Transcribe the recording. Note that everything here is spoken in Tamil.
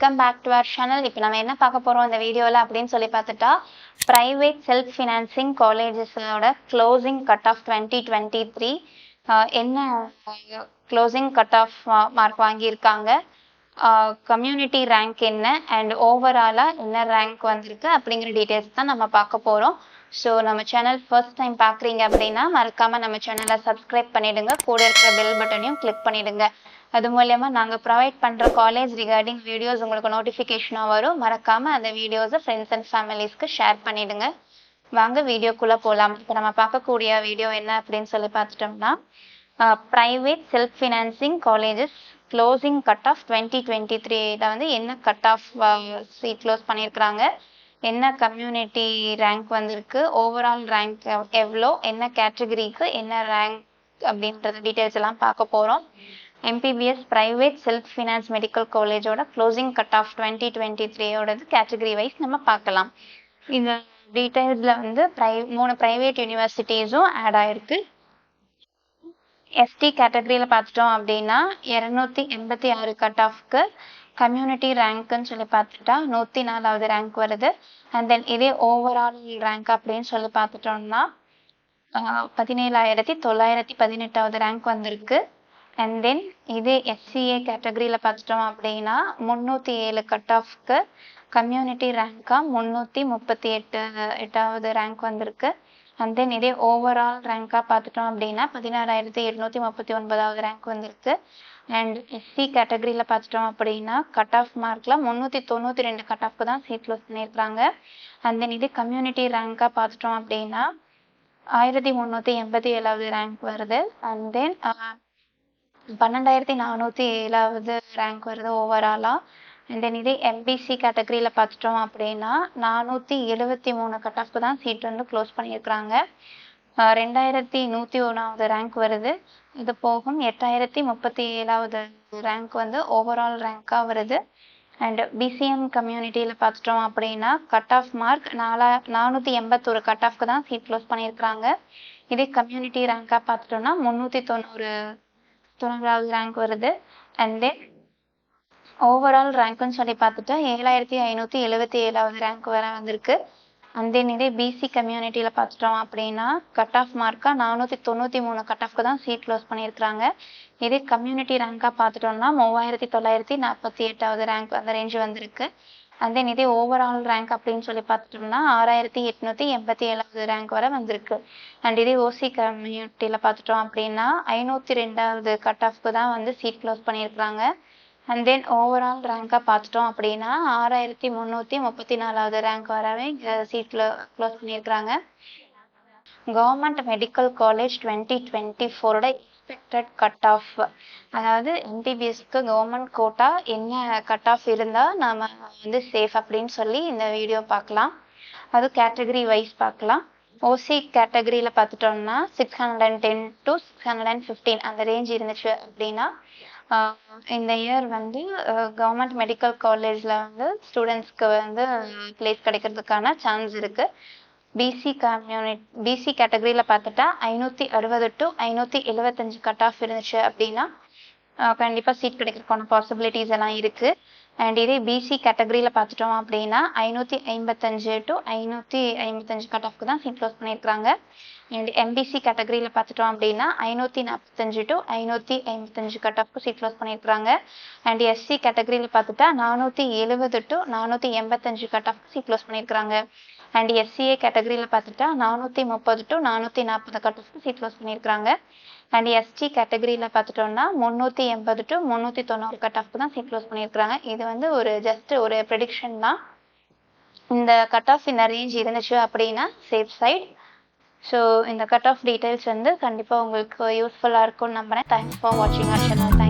Welcome back to our channel. இப்போ நம்ம என்ன பார்க்க போகிறோம் இந்த வீடியோவில் அப்படின்னு சொல்லி பார்த்துட்டா, ப்ரைவேட் செல்ஃப் ஃபினான்சிங் காலேஜஸோட க்ளோசிங் கட் ஆஃப் 2023 என்ன க்ளோசிங் கட் ஆஃப் மார்க் வாங்கியிருக்காங்க, கம்யூனிட்டி ரேங்க் என்ன அண்ட் ஓவராலாக என்ன ரேங்க் வந்திருக்கு அப்படிங்கிற டீட்டெயில்ஸ் தான் நம்ம பார்க்க போகிறோம். ஸோ நம்ம சேனல் ஃபர்ஸ்ட் டைம் பார்க்குறீங்க அப்படின்னா மறக்காமல் நம்ம சேனலை சப்ஸ்கிரைப் பண்ணிவிடுங்க, கூட இருக்கிற பெல் பட்டனையும் கிளிக் பண்ணிவிடுங்க. அது மூலயமா நாங்கள் ப்ரொவைட் பண்ணுற காலேஜ் ரிகார்டிங் வீடியோஸ் உங்களுக்கு நோட்டிஃபிகேஷனாக வரும். மறக்காமல் அந்த வீடியோஸை ஃப்ரெண்ட்ஸ் அண்ட் ஃபேமிலிஸ்க்கு ஷேர் பண்ணிவிடுங்க. வாங்க வீடியோக்குள்ளே போகலாம். இப்போ நம்ம பார்க்கக்கூடிய வீடியோ என்ன அப்படின்னு சொல்லி பார்த்துட்டோம்னா, private self financing colleges closing cut off 2023 வந்து என்ன கட் ஆஃப் சீட் க்ளோஸ் பண்ணியிருக்கிறாங்க, என்ன கம்யூனிட்டி ரேங்க் வந்திருக்கு, ஓவரால் ரேங்க் எவ்வளோ, என்ன கேட்டகரிக்கு என்ன ரேங்க் அப்படின்றது டீட்டெயில்ஸ் எல்லாம் பார்க்க போகிறோம். MPBS private self finance medical காலேஜோட closing cut off 2023 category wise நம்ம பார்க்கலாம். இந்த டீட்டெயில்ஸில் வந்து 3 ப்ரைவேட் யூனிவர்சிட்டிஸும் ஆட் ஆயிருக்கு. ST கேட்டகரியில் பார்த்துட்டோம் அப்படின்னா 286 கட் ஆஃப்க்கு கம்யூனிட்டி ரேங்க்குன்னு சொல்லி பார்த்துட்டா 104வது ரேங்க் வருது. அண்ட் தென் இதே ஓவரால் ரேங்க் அப்படின்னு சொல்லி பார்த்துட்டோம்னா 17,918வது ரேங்க் வந்திருக்கு. அண்ட் தென் இதே SCA கேட்டகரியில் பார்த்துட்டோம் அப்படின்னா 307 கட் ஆஃப்க்கு கம்யூனிட்டி ரேங்காக 338வது ரேங்க் வந்திருக்கு. அண்ட் தென் இதே ஓவரால் ரேங்காக பார்த்துட்டோம் அப்படின்னா 16,839வது ரேங்க் வந்திருக்கு. அண்ட் SC கேட்டகரியில் பார்த்துட்டோம் அப்படின்னா கட் ஆஃப் மார்க்கில் 392 கட் ஆஃப்க்கு தான் சீட் க்ளோஸ் பண்ணியிருக்கிறாங்க. அண்ட் தென் இது கம்யூனிட்டி ரேங்காக பார்த்துட்டோம் அப்படின்னா 1387வது ரேங்க் வருது. அண்ட் தென் 12,407வது ரேங்க் வருது ஓவராலாக. அண்ட் தென் இதே MPC கேட்டகரியில் பார்த்துட்டோம் அப்படின்னா 473 கட் ஆஃப்க்கு தான் சீட் வந்து க்ளோஸ் பண்ணியிருக்கிறாங்க. 2,101வது ரேங்க் வருது. இது போகும் 8,037வது ரேங்க் வந்து ஓவரால் ரேங்காக வருது. அண்ட் BCM கம்யூனிட்டியில் பார்த்துட்டோம் அப்படின்னா கட் ஆஃப் மார்க் 481 கட் ஆஃப்க்கு தான் சீட் க்ளோஸ் பண்ணியிருக்கிறாங்க. இதே கம்யூனிட்டி ரேங்காக பார்த்துட்டோம்னா 390வது ரேங்க் வருது. அண்ட் தென் ஓவரால் ரேங்க்னு சொல்லி பார்த்துட்டா 7,577வது ரேங்க் வர வந்திருக்கு. அண்ட் தென் இதே BC கம்யூனிட்டியில் பார்த்துட்டோம் அப்படின்னா கட் ஆஃப் மார்க்காக 493 கட் ஆஃப்க்கு தான் சீட் க்ளோஸ் பண்ணியிருக்கிறாங்க. இதே கம்யூனிட்டி ரேங்காக பார்த்துட்டோம்னா 3,948வது ரேங்க் அந்த ரேஞ்சு வந்திருக்கு. அண்ட் தென் இதே ஓவரால் ரேங்க் அப்படின்னு சொல்லி பார்த்துட்டோம்னா 6,887வது ரேங்க் வர வந்திருக்கு. அண்ட் இதே OC கம்யூனிட்டியில் பார்த்துட்டோம் அப்படின்னா 502வது கட் ஆஃப்க்கு தான் வந்து சீட் க்ளோஸ் பண்ணியிருக்கிறாங்க. அண்ட் தென் ஓவரால் ரேங்காக பார்த்துட்டோம் அப்படின்னா 6,334வது ரேங்க் வரவே சீட்டில் க்ளோஸ் பண்ணியிருக்கிறாங்க. Government medical college 2024 expected cut off, அதாவது MPBSக்கு கவர்மெண்ட் கோட்டா என்ன கட் ஆஃப் இருந்தால் நம்ம வந்து சேஃப் அப்படின்னு சொல்லி இந்த வீடியோ பார்க்கலாம். அது கேட்டகரி வைஸ் பார்க்கலாம். OC கேட்டகரியில் பார்த்துட்டோம்னா 610 to 615 அந்த ரேஞ்ச் இருந்துச்சு அப்படின்னா இந்த இயர் வந்து கவர்மெண்ட் மெடிக்கல் காலேஜில் வந்து ஸ்டூடெண்ட்ஸ்க்கு வந்து பிளேஸ் கிடைக்கிறதுக்கான சான்ஸ் இருக்குது. BC கேட்டகரியில் பார்த்துட்டா 560 to 575 கட் ஆஃப் இருந்துச்சு அப்படின்னா கண்டிப்பாக சீட் கிடைக்கிறதுக்கான பாசிபிலிட்டிஸ் எல்லாம் இருக்குது. அண்ட் இதே BC கேட்டகரியில் பார்த்துட்டோம் அப்படின்னா 555 to 555 கட் ஆஃப்க்கு தான் சீட் க்ளோஸ் பண்ணியிருக்கிறாங்க. அண்ட் MPC கேட்டகரியில் பார்த்துட்டோம் அப்படின்னா 545 to 555 கட் ஆஃப்க்கு சீட் க்ளோஸ் பண்ணியிருக்கிறாங்க. அண்ட் SC கேட்டகரியில் பார்த்துட்டா 470 to 485 கட் ஆஃப்க்கு சீட் க்ளோஸ் பண்ணியிருக்கிறாங்க. அண்ட் SCA கேட்டகரியில் பார்த்துட்டா 430 to 440 கட் ஆஃப்க்கு சீட் க்ளோஸ் பண்ணியிருக்கிறாங்க. அண்ட் ST கேட்டகரியில் பார்த்துட்டோம்னா 380 to 390 கட் ஆஃப்க்கு தான் சீட் க்ளோஸ் பண்ணியிருக்கிறாங்க. இது வந்து ஜஸ்ட் ஒரு ப்ரெடிக்ஷன் தான். இந்த கட் ஆஃப் இந்த ரேஞ்ச் இருந்துச்சு அப்படின்னா சேஃப் சைட். ஸோ இந்த கட் ஆஃப் டீட்டெயில்ஸ் வந்து கண்டிப்பாக உங்களுக்கு யூஸ்ஃபுல்லாக இருக்கும்னு நம்புகிறேன். தேங்க்ஸ் ஃபார் வாட்சிங் அவர் சேனல்.